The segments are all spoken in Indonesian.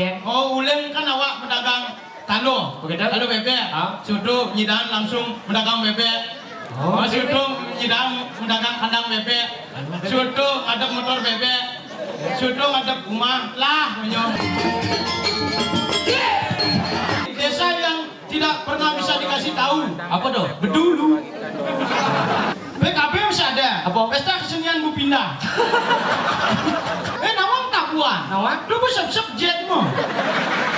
Oh, uleng kan awak pedagang talo. Begitu? Talo bebek. Sudu nyidang langsung pedagang bebek. Oh, sudu nyidang pedagang kandang bebek. Sudu ngadep motor bebek. Sudu ngadep rumah lah menyong. Desa yang tidak pernah bisa dikasih tahu. Apa tuh? Bedulu. PKB masih ada. Apa? Pesta kesenian Bupindah. Nawang tabuan. Nawang? Lu besep-besep jetmu.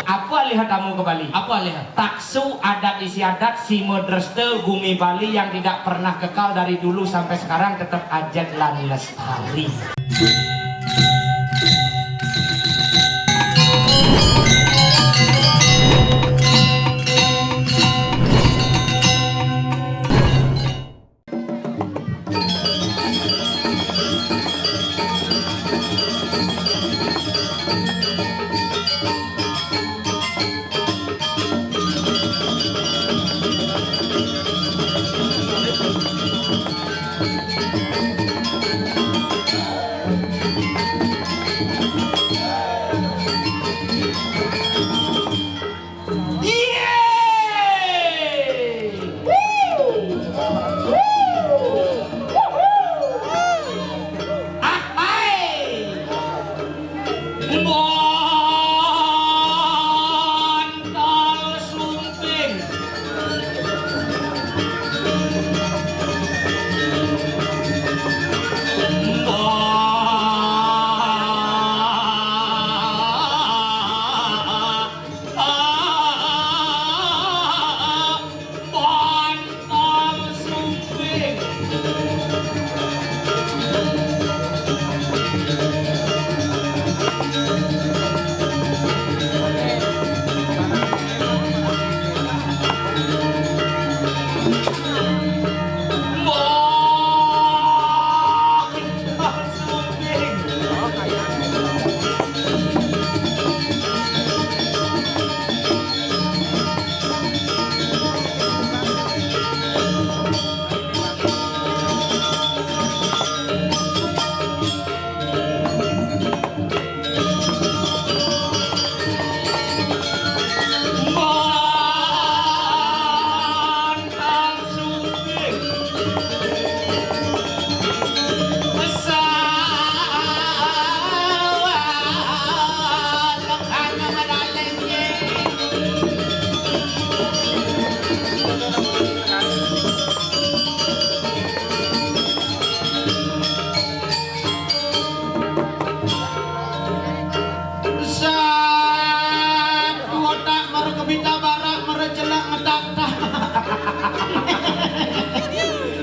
Apa lihat kamu ke Bali? Apa lihat? Taksu adat istiadat si Modreste bumi Bali yang tidak pernah kekal dari dulu sampai sekarang tetap ajat lan lestari.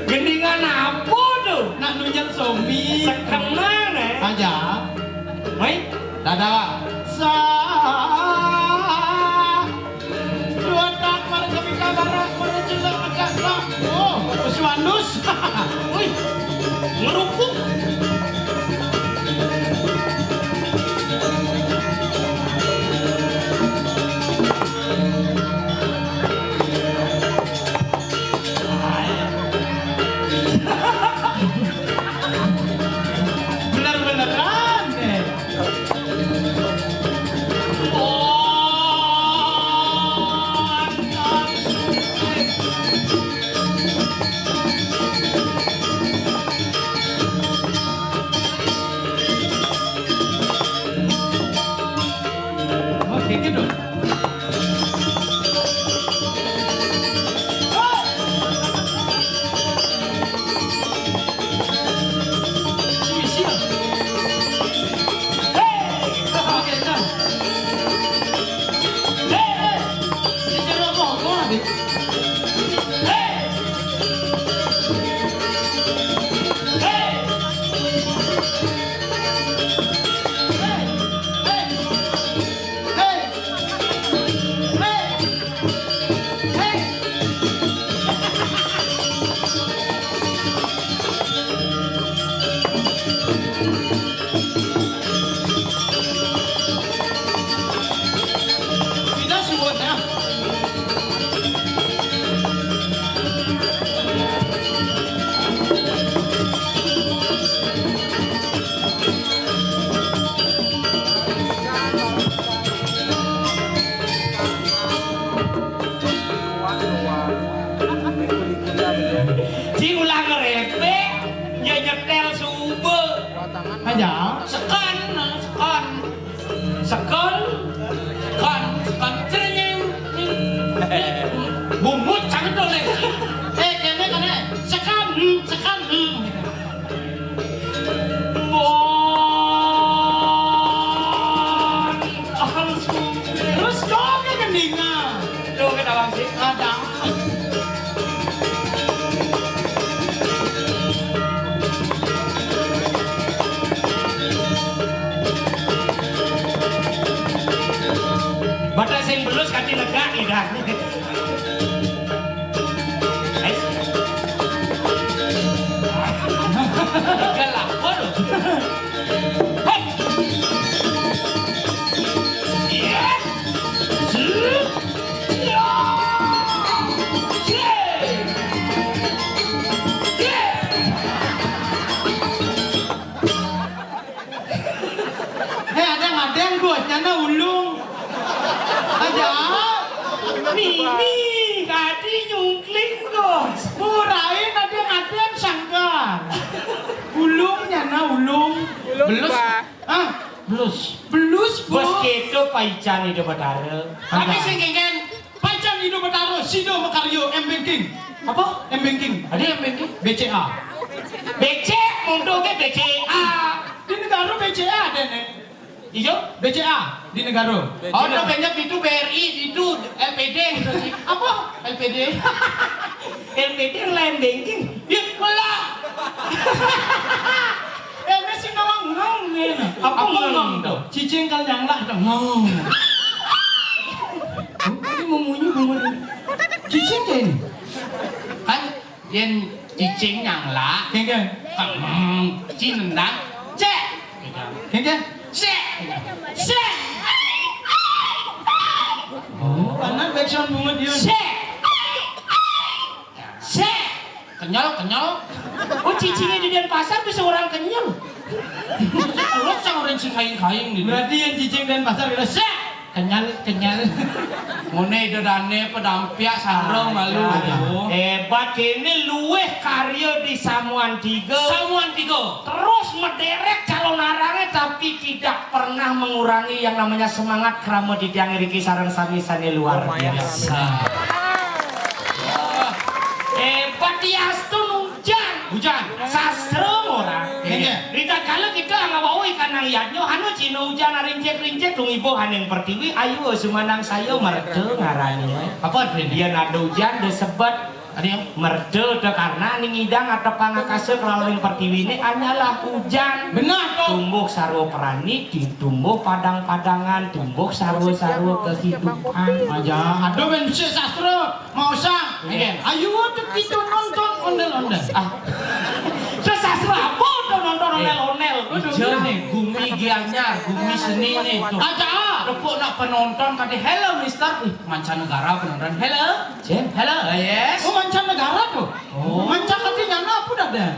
Gendingan apa tuh? Nak nunjuk zombie. Sekemana? Aja. Woi, Dada. Dua tak marga bika barak merejelak ngedaklah. Oh, Puswandus. woi, ngerupuk. Bener-beneran deh. Oke, gitu. Siap. Oke, dah. Ini cerita apa nanti? Ada. Batas sing belus kati lega dah. Enggak lapor. Hei. Iya. Ada gue nyana ulung. Aja. Mimi, tadi nyungkling bos. Murahin ada sangkar. Ulung nyana ulung. Belus, Pak. Ah, belus Bos bos. keto paican itu badare. Tapi sing kengen pancen hidup betaro sido makaryo M banking. Apa? M banking. Ada yang begini? BCA. BC untuk ke BCA. Di negara BCA ada nih. Ijo? BCA di negara. Oh, no banyak itu BRI, itu LPD gitu sih. Apa? LPD. LPD lain banking. Ya, malah. Masih ngomong nih. Apa ngomong ngomong tuh? Cicing kal nyanglah tuh ngomong. Ini memunyi. Cicing kan? Kan yang cicing nyangla, Kengen. cinendang, cek. Kengen. Cek. Cek. Oh, karena backsound bunga dia. Cek. Cek. Kenyal. Oh, cicingnya di pasar bisa orang kenyal. Lu cang orang sing kain-kain gitu. Berarti yang cicing dan pasar kita sek. Kenyal. Ngene dedane pedampiak sareng malu. Hebat ini luweh karya di Samuan Tiga. Terus mederek calon arangnya tapi tidak pernah mengurangi yang namanya semangat kramo di tiang riki sareng sami-sami luar biasa. Hebat di astun hujan. Sastra ora. Rita kala kita ngawau ikan nang yadnyo hanu cina hujan rincek dung ibu haneng pertiwi ayo sumanang sayo merde ngarani. Apa dia nada hujan disebut merde karena ning idang atau pangakase kelauning pertiwi ini hanyalah hujan. Benar kok. Tumbuh sarwa perani, ditumbuh padang-padangan, tumbuh sarwa-sarwa kehidupan. Aja, aduh ben sastra mau sang. Ayo tuh kita nonton ondel-ondel. Sesastra apa tuh nonton onel-onel? Nih, Gumi gianyar, gumi seni nih tuh. Aja, Repuk nak penonton kata hello mister. Mancanegara penonton. Hello. Hello. Yes. oh mancanegara tuh. Oh. Mancan artinya apa dah deh?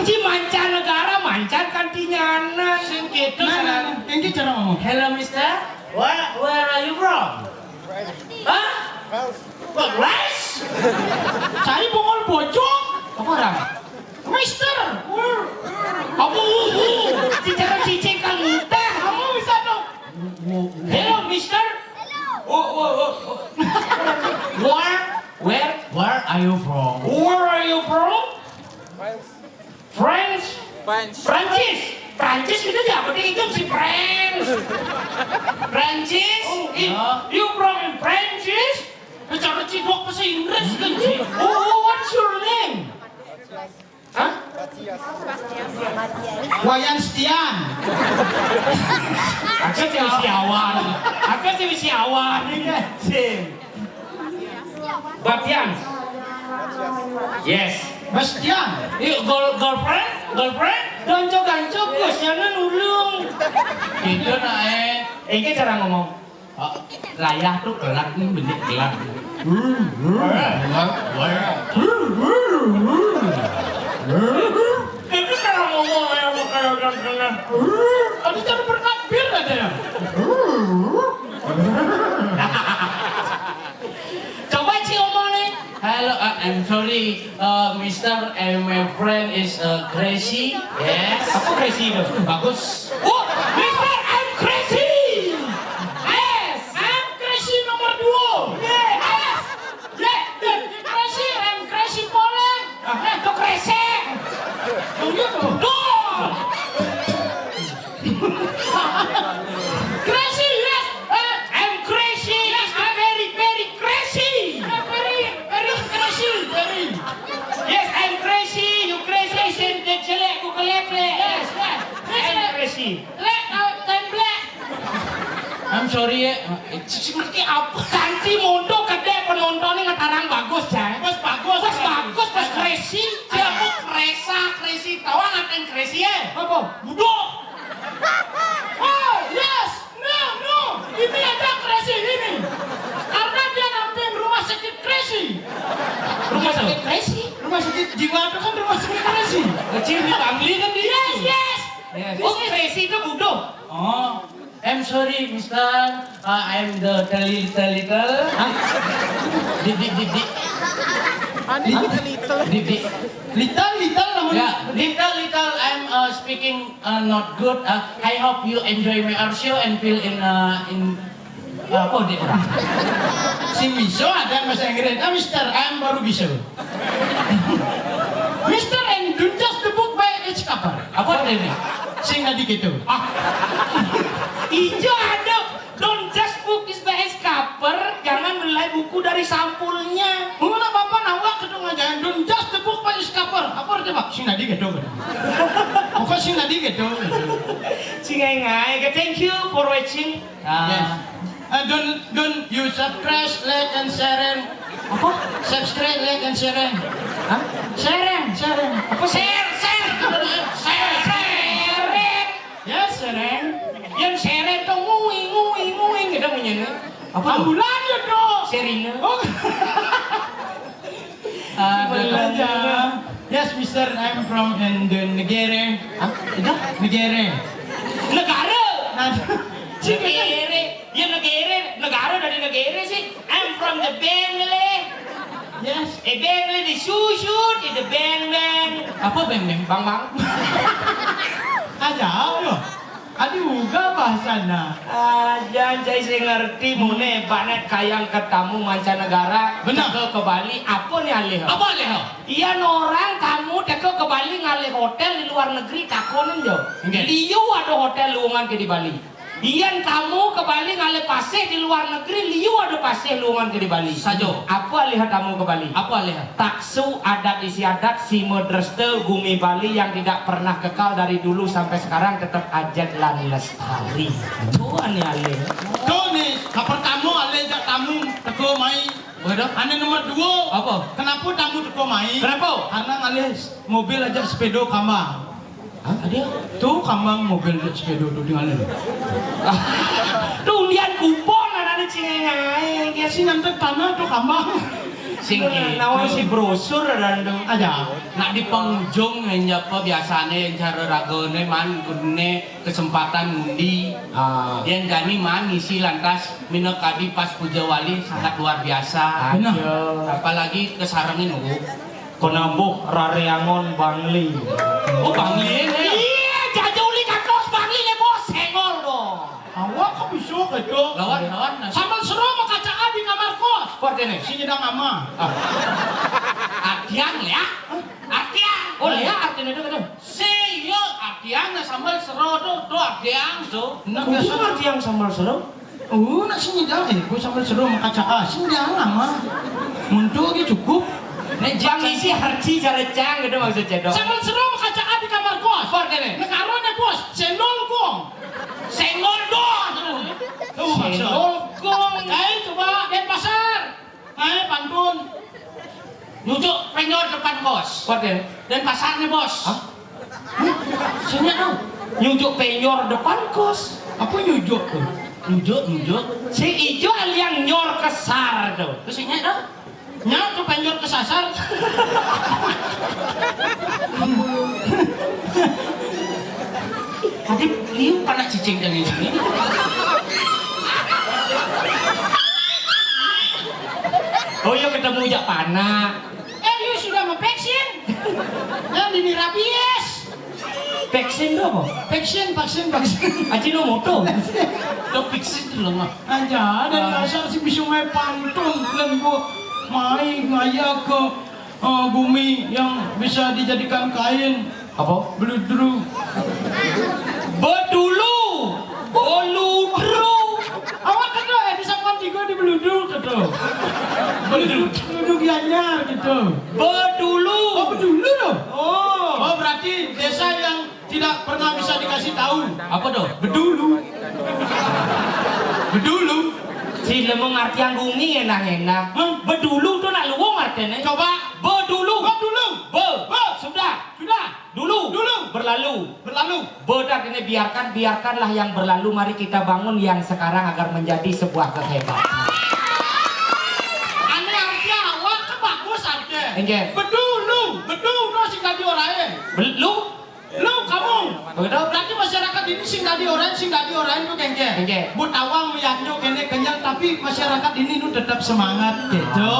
Ci mancanegara mancan kantinya anak. Sing gitu Nah, ini cara ngomong. hello mister. Where are you from? Hah? What rice? Saya bongol bojong. Apa orang? Mister. Apa bicara cicing kan mudah. Kamu bisa dong. Hello mister. Where are you from? Where are you from? France. Prancis itu siapa sih itu si France? Prancis? You from Prancis? Bicara cibok bahasa Inggris kan sih? Oh, what's your name? Hah? Wayan Setian. Aku si Siawan. Batian. Yes. Bastian. Yuk girlfriend? Ganco bos jangan ulung. Itu ini cara ngomong. Layah tuh kelak nih benih kelak. Itu cara ngomong kayak Tadi cara berkabir ada ya. Coba Ci ngomong nih. Hello, I'm sorry, Mr. and my friend is crazy. Yes. Apa crazy itu? Bagus. Oh, Mr. I'm crazy. Yes. I'm crazy nomor 2. Yes. Crazy, I'm crazy Poland. Itu crazy. Oh gitu. Tuh. Crazy, yes. I'm crazy. Yes, I'm very crazy. I'm sorry ya. Ngerti apa? Ganti mondo gede penontonnya ngetarang bagus ya. Bos bagus. Bos bagus, bos crazy. Siapa crazy tahu ngapain crazy ya? Apa? Budok. Oh yes, no. Ini ada crazy ini. Karena dia namping rumah sakit crazy. Rumah sakit crazy? Rumah sakit jiwa itu kan rumah sakit crazy. Kecil di Bangli kan dia. Yes. Oh crazy itu budok. Oh, I'm sorry, Mister. I'm the little. Hah? Little namun. Yeah, little. I'm speaking not good. I hope you enjoy my show and feel in apa dia? Si Miso ada bahasa Inggris. Mister, I'm baru bisa. Mister, and don't just the book by its cover. Apa dia ini? Sing tadi gitu. Ijo ada. Don't just book is by its cover. Jangan nilai buku dari sampulnya. Muna bapak nawak kedong aja. Don't just the book by its cover. Apa dia pak? Sing tadi gitu. Pokoknya sing tadi gitu. Cingai. Thank you for watching. Yes. Don't you subscribe, like and share. Apa? Subscribe, like and share. Hah? Share. Apa share? Yes, share. Yang share itu nguing kita punya. Apa? Ambulan ya dong. Serina. Oh. Yes, Mister, I'm from the Negara. Hah? Itu? Negara. Negara. Negara. Ya negara dari negara sih. I'm from the Bengali. Yes. Bengali di susut, di beng. Apa bang? Bang. Ada apa? Ada juga bahasana. Jangan saya ngerti mune banyak kayang ketemu mancanegara. Benar. Ke Bali, apa nih alih? Apa leh? Iya orang kamu teko ke Bali ngalih hotel di luar negeri takonin jo. Nggih. Liu ada hotel luangan ke di Bali. Iyan kamu ke Bali ngalih pasih di luar negeri, liu ada pasih luangan ke di Bali. Sajo. Apa lihat kamu ke Bali? Apa leh? Taksu adat istiadat si modreste bumi Bali yang tidak pernah kekal dari dulu sampai sekarang tetap ajat lan lestari. Tuan ya alih. Tuh nih, kapan tamu alejak tamu teko mai. Waduh. Ane nomor 2. Apa? Kenapa tamu teko mai? Kenapa? Karena ngalih mobil aja sepedo kambang. Hah? Ada? Tuh kambang mobil sepedo tuh tinggalin. Tuh lihat kupon ada di Cinengai. Ya sih nanti tanah tuh kambang. Sing Nawan si brosur dan tuh. Aja. Nak di penghujung nyapa biasane cara ragone man gune kesempatan ngundi. Yang gani man isi lantas mina kadi pas puja wali sangat luar biasa. Benar. Apalagi kesarengin Konambuh rareangon Bangli. Oh Bangli ini. Iya, jajuli kakos Bangli le bos sengol dong. Awak kok bisa gitu? Lawan. Sambal seru mau kacaan di kamar kos. Kuat ini. Si nyedang ama. Artian ya. Artian. Oh ya, artinya itu kan. Si yo artian na sambal sero do artian do. Nak Kudu biasa. ngerti yang sambal seru. Nak si nyedang gua sambal seru mau kacaan. Si nyedang ama. Muncul gitu cukup. Nek jang isi harci cara cang gitu maksudnya dong. Sambal seru mau kacaan di kamar kos. Kuat ini. Negara nih bos. Senol gong. Senggol dong. Tuh maksud. Senol gong. Coba Denpasar. Pantun. Nyucuk penyor depan bos. Kuat ini. Dan pasarnya bos. Hah? Sini dong. Nyujuk penyor depan kos. Apa nyujuk tuh? Nyujuk. Si ijo aliang nyor kesar tuh. Terus ini dong. Nyak tuh penjor kesasar. Tadi liu panas cicing dan ini. Oh iya ketemu jak panah. You sudah mau vaksin? Yang ini rabies. Vaksin tuh apa? Vaksin. Ajinomoto. Tuh fixin dulu mah. Aja, dan kasar si bisa main pantun lembu main ngaya ke bumi yang bisa dijadikan kain. Apa? Beludru. Bedulu. Boludru. Awak kata bisa tiga di beludru kata. Beludru gianyar gitu. Bedulu. Oh bedulu loh. Oh. Oh berarti desa yang tidak pernah bisa dikasih tahu. Apa dong? Bedulu. Bedulu. Si lemong arti yang gumi enak-enak. Bedulu tuh nak luwung artinya. Coba. Bedulu. Bedulu. Sudah. Sudah. Dulu. Berlalu. Bodak ini biarkanlah yang berlalu. Mari kita bangun yang sekarang agar menjadi sebuah kehebatan. Ane artinya awak kan bagus artinya. Enggak. Bedulu sing tadi orang. Lu kamu. Begitu? Berarti masyarakat ini sing tadi orang tuh kengke. Kengke. Bu tawang meyaknyo kene kenyang tapi masyarakat ini nu tetap semangat gitu.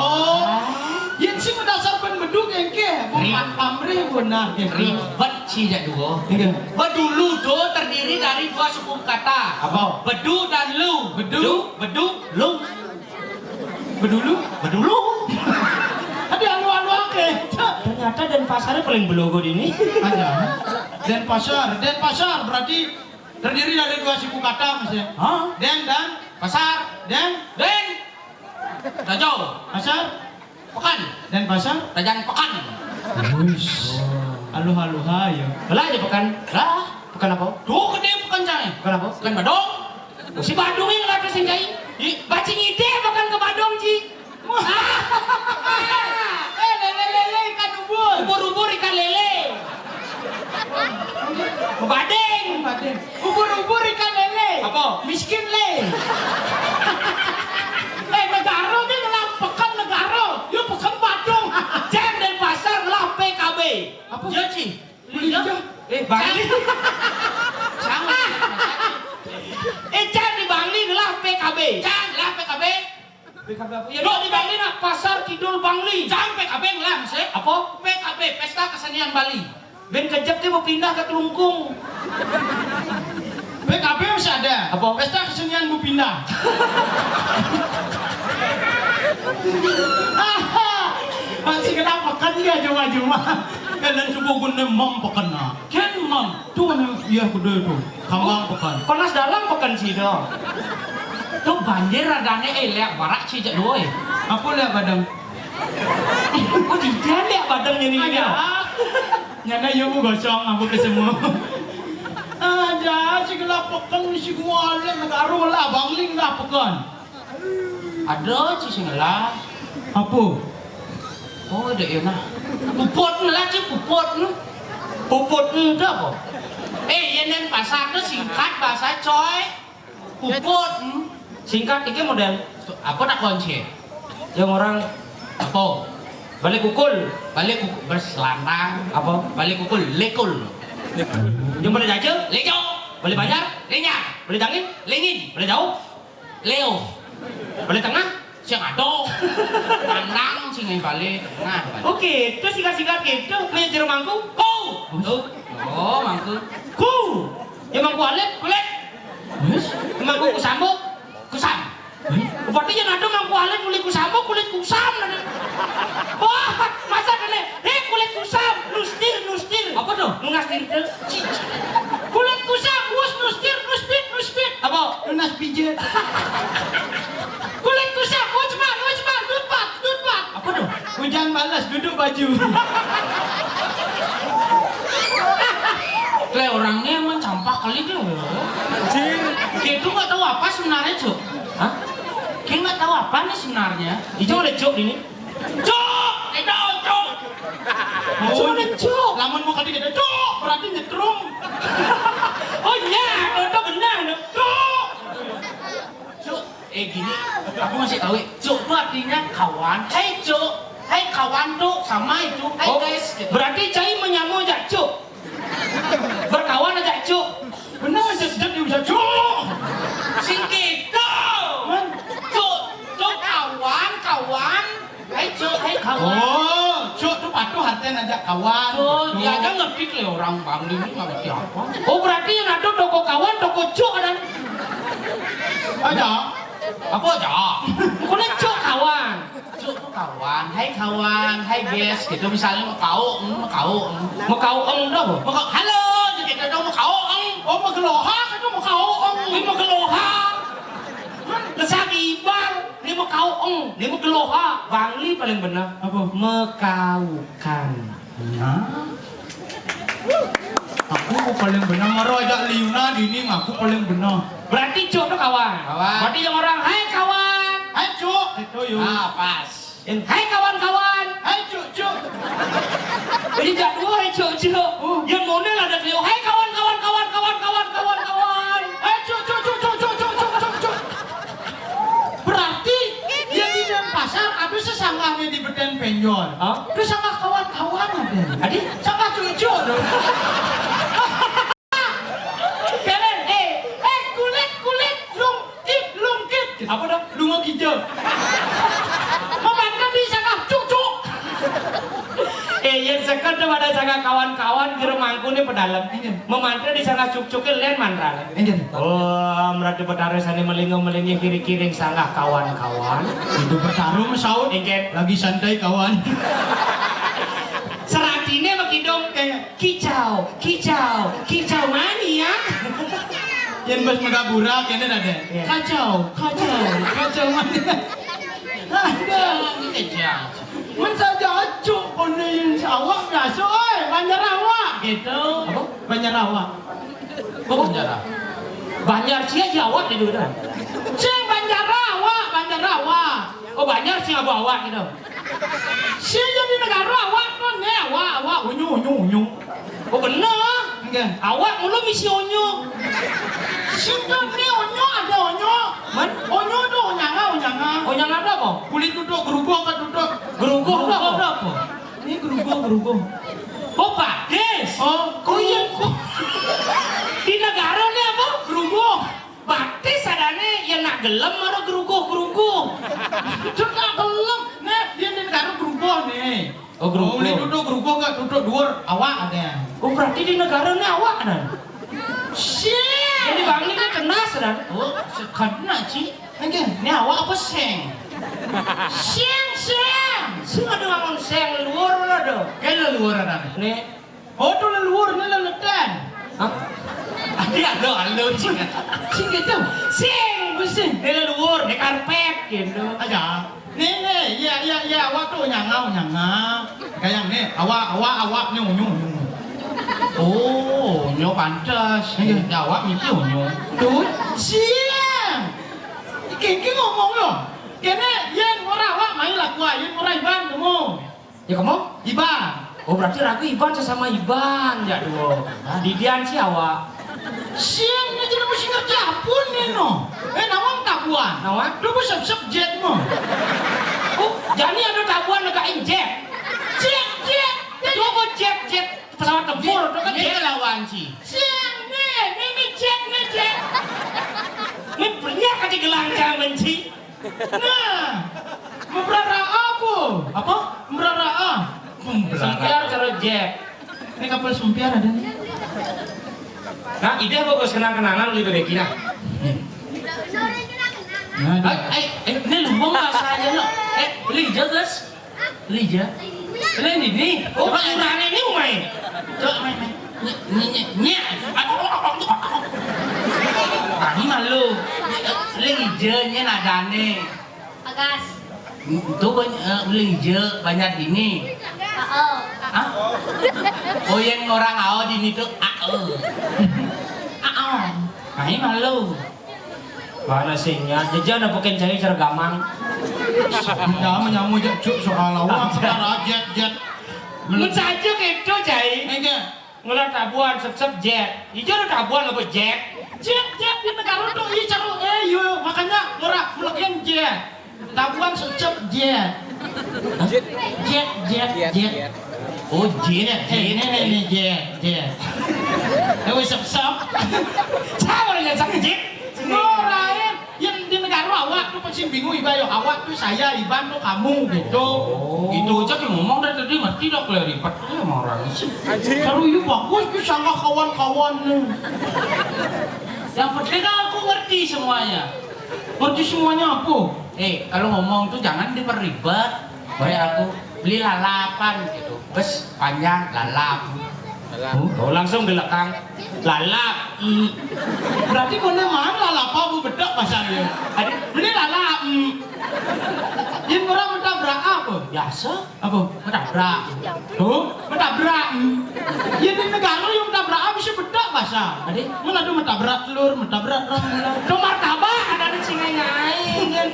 Yang sing mendasar ben beduk kengke, bukan pamrih benar Ribet sih jak dua. Iya. Bedulu tuh terdiri dari dua suku kata. Apa? Bedu dan lu. Bedu, lu. bedulu. Ada anu ake. Ternyata Denpasar paling belogo ini. Ada. Denpasar berarti terdiri dari dua suku kata Mas ya. Hah? Den dan Pasar. Den, Rajau. pasar, Pekan. Denpasar. Rajan Pekan. Wis. Halo ya. Belah aja pekan. Lah. Pekan apa? Tuh gede pekan cai. Pekan apa? Pekan Badung. Si Badung yang nggak singgah. Bacing ide pekan ke Badung Ci. Lele ikan Ubur-ubur ikan lele. Badeng. Ubur ikan lele. Apa? Miskin le. Negara dia ngelah pekan negara. Lu pekan Badung. Jam Denpasar lah PKB. Apa? Ya Ci. Iya. Bangli. Sama. Jam di Bangli lah PKB. Cang lah PKB. PKB apa? Ya di Bangli nak Pasar Kidul Bangli. Cang PKB lah Mas. Apa? PKB Pesta Kesenian Bali. Ben kejap dia mau pindah ke Kelungkung. PKB masih ada. Apa? Pesta kesenian Bu pindah. Masih kenapa kan dia cuma-cuma. Kalian coba guna mem pekan na. Kan mem. Tuh ya kuda itu. Kambang pekan. Panas dalam pekan sih dong. Tuh banjir radane elek barak sih jak dua. Apa lihat badang? Oh tidak lihat badannya ini. Ada. Nyana yo bu gosong aku ke semua. Ada segala pekan si gua le negara lah Bangling lah pekan. Ada sih lah. Apa? Oh ada ya nah. Puput lah sih puput. Puput enggak kok. Yang Denpasar tuh singkat bahasa coy. Puput. Singkat ini model. Apa nak kunci? Yang orang Apa? balik kukul. Balik berselantang. Apa? Balik kukul lekul. Yang boleh jajan. Lejo. Boleh banyak. Lenyap. Boleh tangin. Lingin. Boleh jauh. Leo. Boleh tengah. Siang ado. Pandang sing yang balik. Nah. Oke, itu singkat-singkat gitu. Punya jeruk mangku. Oh, mangku. Ku. Yang mangku alit. Kulit. Mangku kusambuk. Kusam. Berarti yang ada mangku alit kulit kusambuk. Kulit kusam. Wah, masa kene. Kulit kusam. Nustir. Apa tuh? Nustir. Kulit kusam. Nustir. Apa? Lunas pijet. Kulit kusam. Wujman. Dutpat. Apa tuh? Hujan balas duduk baju. Le orangnya emang campak kali tuh. Gitu nggak tahu apa sebenarnya Cuk. Hah? Kita nggak tahu apa nih sebenarnya. Hijau ada cok ini. Cuk, itu Cuk. Cok ada cok. Lamun mau kali kita cuk, berarti nyetrum. Oh iya, itu benar. Cok. Cuk, gini, aku masih tahu. Cuk itu artinya kawan. Hai Cuk, hai kawan tuh sama itu. Hai guys. Gitu. Berarti cai menyamu aja cok. Berkawan aja cok. Benar sedang bisa cuk. Sing gitu. Cuk kawan. Hai Cuk, hai kawan. Oh, cuk tuh patuh hatian aja kawan. Cuk, dia aja ngerti le orang Bangli ini nggak ngerti apa. Oh berarti yang ada toko kawan, toko cok ada. Aja. Apa aja? Bukan cok kawan. Cuk tuh kawan, hai kawan, hai guys, gitu misalnya mau kau. Mau kau dah. Halo, gitu dong mau kau. Oh, mau geloha kan mau kau Ini mau geloha. Lesak ibang. Ini mau kau ini mau geloha. Bangli paling benar. Apa? Mekaukan. Hah? Aku paling benar maro ajak Liuna dini aku paling benar. Berarti cuk tuh kawan. Kawan. Berarti yang orang, hai kawan. Hai cuk, itu yuk. Ah, pas. Hai kawan-kawan. Hai cuk cuk. Jadi tak dua hai cuk cuk. Yang model ada Leo. Hai kawan-kawan. Hai cuk cuk cuk cuk cuk cuk cuk cuk cuk. Berarti yang di Denpasar ada sesanggahnya di Beden Penjor. Hah? Itu sanggah kawan-kawan ada. Adi, Sanggah cuk cuk dong. kalian, kulit lungkit. apa dong? Lungo hijau. Memandang di sanggah cuk cuk. Yang sekat pada sangat kawan-kawan kira mangkune pedalam. Memantra di sangat cuk-cukin lain mantra. Oh, merata pedaresane melingo-melingi kiri-kiring sangat kawan-kawan. Itu bertarung saut. Ingin Lagi santai kawan. seratine makidong kayak kicau mania. Yang bos megabura kene ada. Iya. Kacau mana? Ada. Kejam. Men saja acuk konein sawah biasa oi, Banjarawak gitu. Apa? Banjarawak. Kok penjara? Banyak sia Jawa di dulu. Cing Banjarawak. Oh banyak sih bawa gitu. Si jadi negara awak tuh ne awak unyu. Oh bener. Enggak. Awak mulu misi onyo. Si tuh ne unyu ada unyu. Man? Unyu tuh unyanga. Oh yang ada apa? Kulit duduk gerugoh ke duduk. Gerugoh tuh apa? apa? Ini gerugoh. Oh bades. Oh, Kuyeng. Di negara ini apa? gerugoh. Batis adane yang nak gelem mana gerugoh. Cuk nak gelem. Nih, dia di negara gerugoh nih. Oh, gerugoh. Ini duduk gerugoh ke duduk dhuwur awak ada. Oh berarti di negara ini awak kan? Shit. Jadi bang ini kenas kan? Oh, sekadna ci. Enggak, ini awak apa seng? Seng. Sih ada ngomong seng luar mana do? Kayak leluhur ada. Nih, Oh, tuh leluhur, ini leletan. hah? Adi ada halo cing. Sing gitu. Seng, besing. Ini luar, ini karpet gitu. Aja. Nih, iya, awak tuh nyanga. Kayak nih, awak nih unyu. Oh, nyo pantas. Jawab miki nyo. Tuh, siang. Iki ngomong yo. Kene yen ora awak main laku yen ora Iban kamu. Ya kamu? Iban. Oh berarti ragu Iban sesama Iban ya do. Didian sih awak. Siang ini jadi mesti ngerja pun nih no. Nawang tabuan. Nawang? Lu bisa jet mo. Oh jadi ada tabuan negain jet. Jet. Coba jet pesawat tempur itu kan Dia jet. lawan ci. Siang nih jet. Ini banyak kati gelang jangan benci. Nah, memberara apa? Memberara. Sempiar karo jet. Ini kapal sempiar ada nih. Nah ide bagus kenang-kenangan lebih baik nah. Ini lumbung bahasanya lo. Lija guys. Lija. Ini. Oh ukuran ini umai. Coba main. Nye. Ini malu. Lija nya nadane. Agas. Itu lija banyak ini. Oh. Hah? Oh yang orang awal di itu Ini malu. Mana sihnya? Jajan apa ken cari cara gamang. Jangan nyamu cuk soal awak sekarang jet. Mun saja gitu cai. Enggak. Ngelar tabuan sep jet. Ijo ada tabuan apa jet? Jet di negara tuh iya caru yo makanya murah melekin jet. Tabuan secep jet. Jet. Oh jet. Ini jet. Ewe sep. Siapa yang sakit jet? Lain yang di negara awak tuh pasti bingung Iba yo awak tuh saya Iban tuh kamu gitu. Itu aja yang ngomong dari tadi ngerti dok ribet tuh sama orang sih. Caru iya bagus bisa nggak kawan-kawan nih. Yang penting kan aku ngerti semuanya. Ngerti semuanya apa? Kalau ngomong tuh jangan diperribet. Kayak aku beli lalapan gitu. Bes panjang lalap. Oh langsung belakang lalap. Berarti kone mana lapa bu bedak bahasanya. Ini lalap. Yang orang mentabrak apa? Biasa. Apa? Menabrak. Tuh, mentabrak. Ya di negara yang mentabrak tabrak bisa bedak bahasa. Adik, Mana ada mentabrak telur, mentabrak rambulan. do martabak ada di singai aing kan.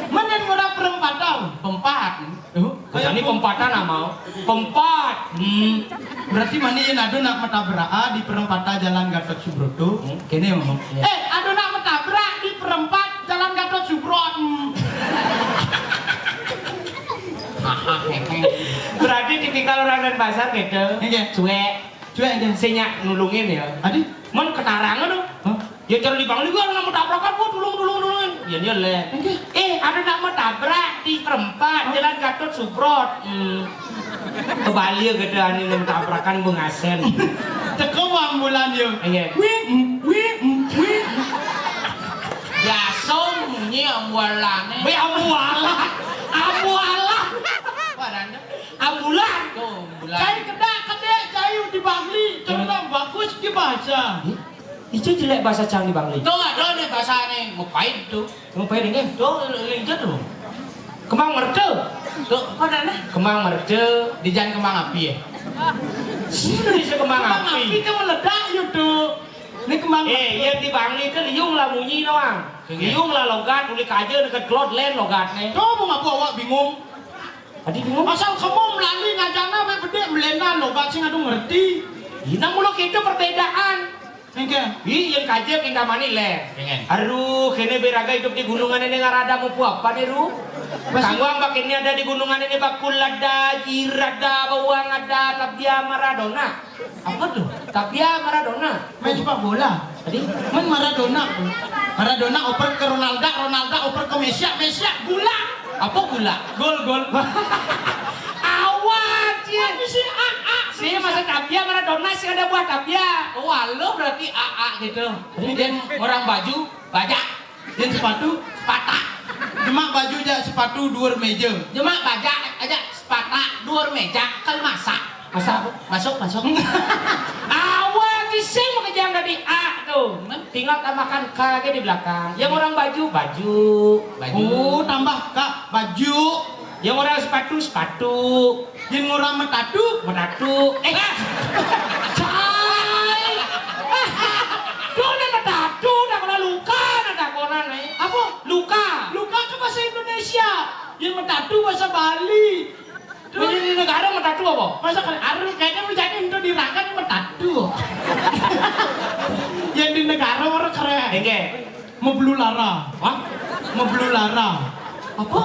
Mana yang orang perempatan? Pempat. Kayak ini pempatan mau. Pempat. Berarti mana yang ada nak mentabrak di perempatan Jalan Gatot Subroto? Kene ngomong. Iya. Ada nak mentabrak di perempat Jalan Gatot Subroto. Berarti tipikal orang dan pasar gitu. Iya. Cuek aja sinyak nulungin ya. Adi, Mon ketarangan dong. Ya cara dipangli gua nama tabrakan gua dulung. Ya nyele. Ada nama tabrak di perempat Jalan Gatot Subroto. Kebalik gitu ani nama tabrakan gua ngasen. teko ambulan yo. Iya. Wih. Biasa munyi ambualane. Be ambualah. Padahal Ambulan. tuh bulan. Cai kedek cayu di Bangli. Contoh bagus ke bahasa. Itu jelek bahasa Cang di Bangli. Tuh ada nih bahasane mupait tuh. Mau payah dengan? Tuh linjat tuh. Kemang merde. Tuh padahal Kemang merde. di jalan kembang api ya. Indonesia kemang Kembang api api. kan meledak yo tuh. Ini kembang Yang di Bangli itu liung lah bunyi doang. Liung lah logat, uli kaje dekat klot len logatnya. Tuh mau ngapu awak bingung. Tadi bingung. Asal kamu melalui ngajana we bedek melena lo sing adu ngerti. Nang mulo itu perbedaan. Engke. Yang kaje pindah mani le. Pengen. Aduh, kene beraga hidup di gunungan ini ngarada mau apa nih ru? Kangwang bak ini ada di gunungan ini bakul ada, jirada, bawang ada, Tapia Maradona. Apa tuh? Tapia Maradona. Main sepak bola. Tadi Main Maradona oper ke Ronaldo oper ke Messi gula. Apa gula? Gol. awat sih. Si Sih masa Tapia Maradona sih ada buah Tapia. Wah lo berarti AA gitu. Dan orang baju bajak. Dan sepatu Sepata. cuma baju aja sepatu dua meja. Cuma bajak aja sepata dua meja kali masak. Masa Masuk. awal sih mau kejam dari A tuh. Tinggal tambahkan K aja di belakang. Yang orang baju. Oh, tambah Kak baju. Yang orang sepatu. Yang orang metatu. Cai. Tuh nih metatu, dah kena luka, dah kona nih. Apa? Luka. Luka ke bahasa Indonesia. Yang metatu bahasa Bali. Jadi di negara metatu apa? Masa kan Arul kayaknya menjadi untuk dirangkan yang metatu. Yang di negara orang keren. Enge. Meblu lara. Hah? Meblu lara. Apa?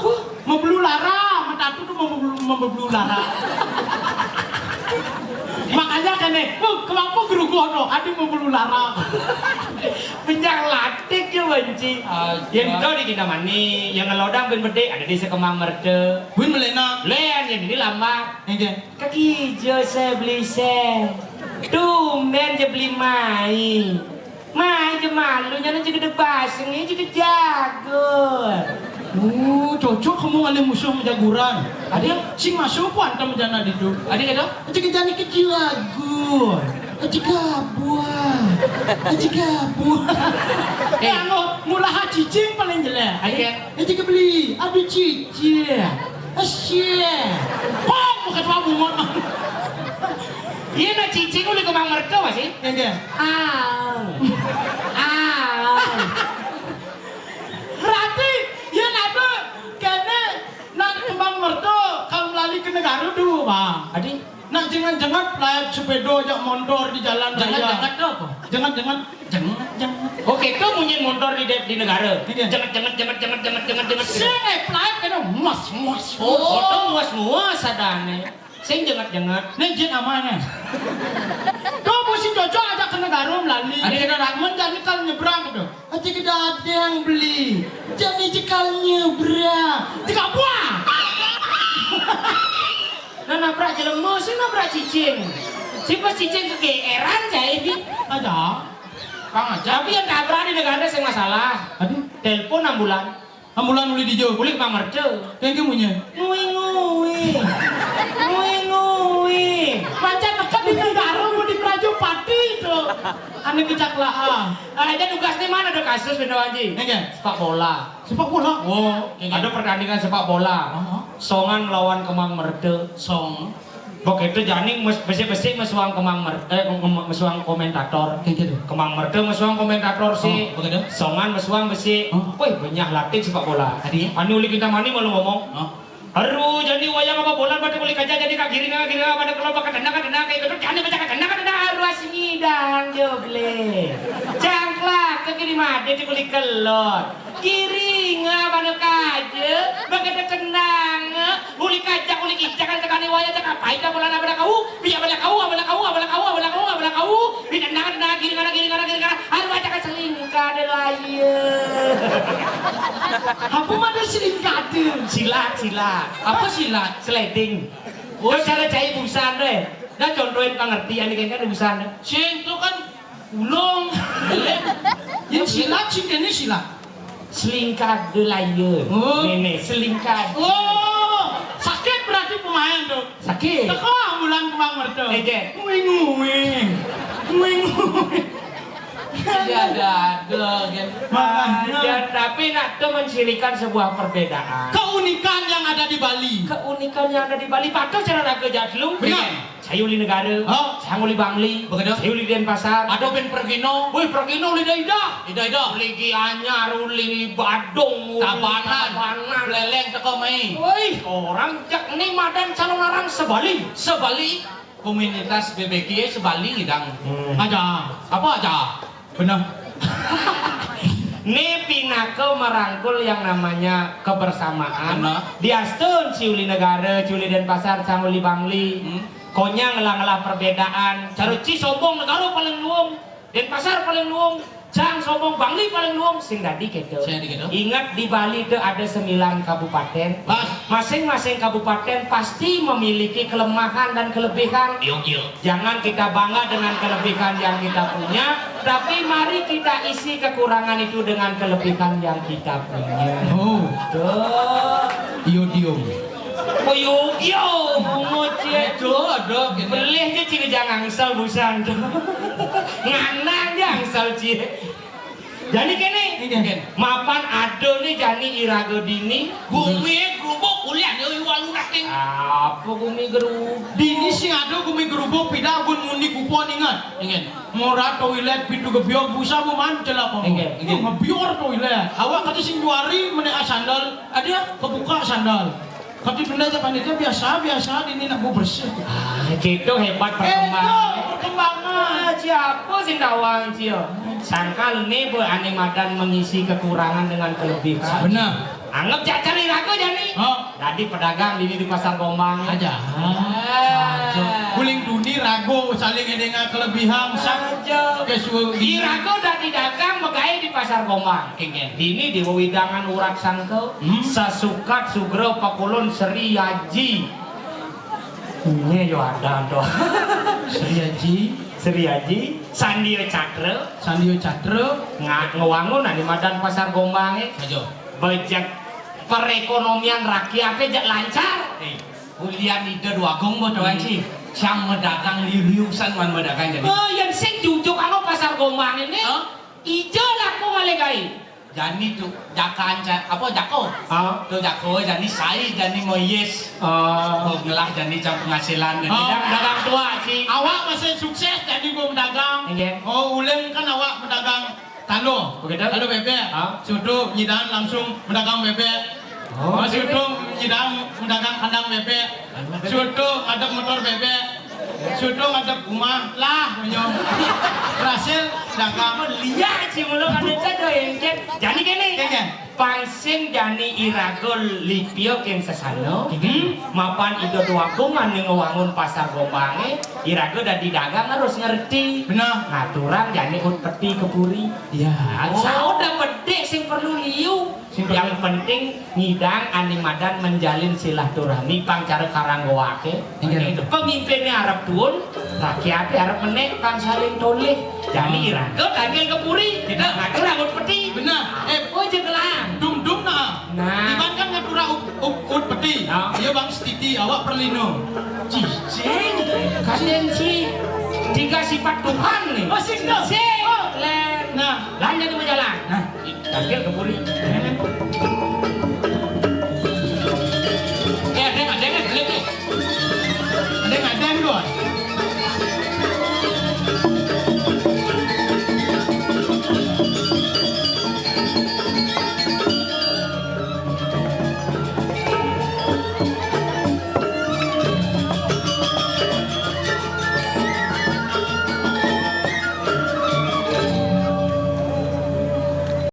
Meblu lara. Metatu tuh meblu lara. Makanya kan kenapa guru gono ada meblu lara. Penjang latik ya banci. Yang itu di kita mani, yang ngelodang ben bede ada di Sekemang Merde. Win melena. Len yang ini lama. Enge. Kaki jo saya beli Tumben je beli mai. Mai je malu jangan je gede baseng ini je jago. Cocok kamu ngalih musuh menjaguran. Ada Sing masuk pun antam jana itu. ada kata? Aja kejani kecil lagu. Aja kabur. Anu mula cicing paling jelek. Aja kebeli. Aduh cicing. Asyik. Kok bukan kamu mon. Iya na cicing udah Kemang Merde masih. Enge. Berarti ya ada kene nak kembang merto kalau melalui ke negara dulu bang. Adi Nak jangan layar sepeda jak mondor di jalan raya. Jangan tuh apa? Jangan. Oke, kamu nyen motor di negara. Iya. Jangan. Saya pelayar kena muas. Oh, muas adane. Sing jangan. Nih jen amanya. Kau mesti cocok aja ke negara melalui. Ada kendaraan menjadi kalau nyebrang gitu. Aja kita ada yang beli. Jadi jikal nyebrang. Jika buah. Nah nabrak jelema sih nabrak cicing. Si pas cicing kegeeran jadi. Ada. Kang aja. Tapi yang nabrak di negara sing masalah. Aduh. Telepon ambulan. Ambulan uli dijo. Kulit Kemang Merde. Yang kemunya. Ngui. Pancen dekat di negara mau di Prajo Pati itu. Ane kecaklaan. Aja tugasnya mana ada kasus benda Wanji? Enge. Sepak bola. Sepak bola. Oh, ada pertandingan sepak bola. Songan lawan Kemang Merde. Song. Begitu jani besi-besi mesuang mesuang komentator. Kayak gitu. Kemang merde mesuang komentator sih. Begitu. Songan mesuang besi. Woi banyak latih sepak bola. Tadi. Anu uli kita mani malu ngomong. Oh. Haru jadi wayang apa bola pada kulit kaca jadi kaki pada kelompok kadang kayak gitu jadi baca kadang haru asingidang jogle. Cangklak ke kiri made di kulit kelot. Kiri pada kaca bagai tenang. Kulit kaca kulit kaca kan sekali wayang cakap apa itu bola pada kau biar pada kau di tenang kiri haru baca selingkah delaye. Apa mana selingkah Silat. Apa silat? Sliding. Oh, cara cai busan deh. Dah contohin pengertian ini kan busan. Sing itu kan ulung. Yang silat sih ini silat. Selingkah delaye. Oh. Nenek selingkah. Oh, sakit berarti pemain tuh. Sakit. Teko ambulan kemang merdo. Eje. Nguing. Tidak ada kan. Dan tapi nak tu mencirikan sebuah perbedaan. Keunikan yang ada di Bali. Keunikan yang ada di Bali patut cara raga jadlung. Benar. Saya uli negara. Oh. Saya uli Bangli. Begitu. Saya uli Denpasar. Ada ben pergino. Woi pergino uli ida. Ida. Lagi anyar uli Badung. Tabanan. Leleng teko mai. Woi, orang jak ni madan calon orang sebali. Sebali komunitas BBQ sebali ngidang. Aja. Apa aja? Benar. Ni pinaka merangkul yang namanya kebersamaan. Benar. Diastun ciuli negara, ciuli Denpasar, ciuli Bangli. Konya ngelah-ngelah perbedaan. Caruci sombong negara paling luang, Denpasar paling luang. Jang sombong Bangli paling luang sing dadi gitu. Ingat di Bali itu ada 9 kabupaten. Masing-masing kabupaten pasti memiliki kelemahan dan kelebihan. Jangan kita bangga dengan kelebihan yang kita punya, tapi mari kita isi kekurangan itu dengan kelebihan yang kita punya. Oh, Tuh. Dio. Oh yo, ngoceh. Ada gitu. Belih je cing jangan angsal busan. Nganang je angsal cie. Jadi kene, mapan ado nih jani irago dini. Bumi gerubuk kuliah deui walu rating. Apa gumi gerubuk? Dini sing ada gumi gerubuk pida gun mundi kupon ingat. Murah toilet pintu gebiok busa bu mancel apa? Ngebior toilet. Awak kata sing juari menek sandal. Ada kebuka sandal. Tapi benda aja panitia biasa dini nak bu bersih. Gitu hebat perkembangan. Perkembangan. Siapa sih tawang cio? Sangkal nih bu animadan mengisi kekurangan dengan kelebihan. Benar. Anggap cari raga jani. Oh. Tadi pedagang di pasar Gombang. Aja. Guling duni rago saling edenga kelebihan Saja. Di rago dari dagang megay di pasar Gombang. Ini di wewidangan urat sangkau. Sasukat sugro pakulun Seri Haji. Ini yo ada doh. Seri Haji. Sandio Cakre. Ngewangun di madan pasar Gombang. Bejek perekonomian rakyatnya jak lancar. Kuliah ide dua gong bo doang sih. Sang medagang liuriusan man medagang jadi. Oh, yang sing jujuk aku pasar Gombang ini. Ijo laku ngalegai. Jani tuh jakan apa jako? Tuh jako jani sai jani moyes. Ngelah jani jam penghasilan jadi Dagang tua sih. Awak masih sukses jadi gua pedagang. Oh, uleng kan awak pedagang talo. Talo bebek. Sudah nyidang langsung pedagang bebek. Sudah nyidang pedagang kandang bebek. Sudah ada motor bebek. Sudah ada rumah lah menyong. Berhasil dagang. Lihat sih mulu kan ada yang jadi gini. Pansing jani iragol lipio ken sesano. Mapan itu dua kuman yang ngewangun pasar Gombange. Irago dadi dagang harus ngerti. Benar. Ngaturan jani ut peti kepuri. Ya. Sao dapat dek sing perlu liu. Yang penting ngidang animadan menjalin silaturahmi pangcara karanggoake. Pemimpinnya Arab tuun, rakyatnya Arab menek pang saling toleh. Jadi irago daging kepuri. Kita ngatur rambut peti. Benar. Oh jegelang. Dum nah. Iban kan ngatura ut peti. Iya bang setiti awak perlino. Cicing. Kalian sih tiga sifat Tuhan nih. Oh sih. Nah, lanjut ke jalan. Nah, daging kepuri.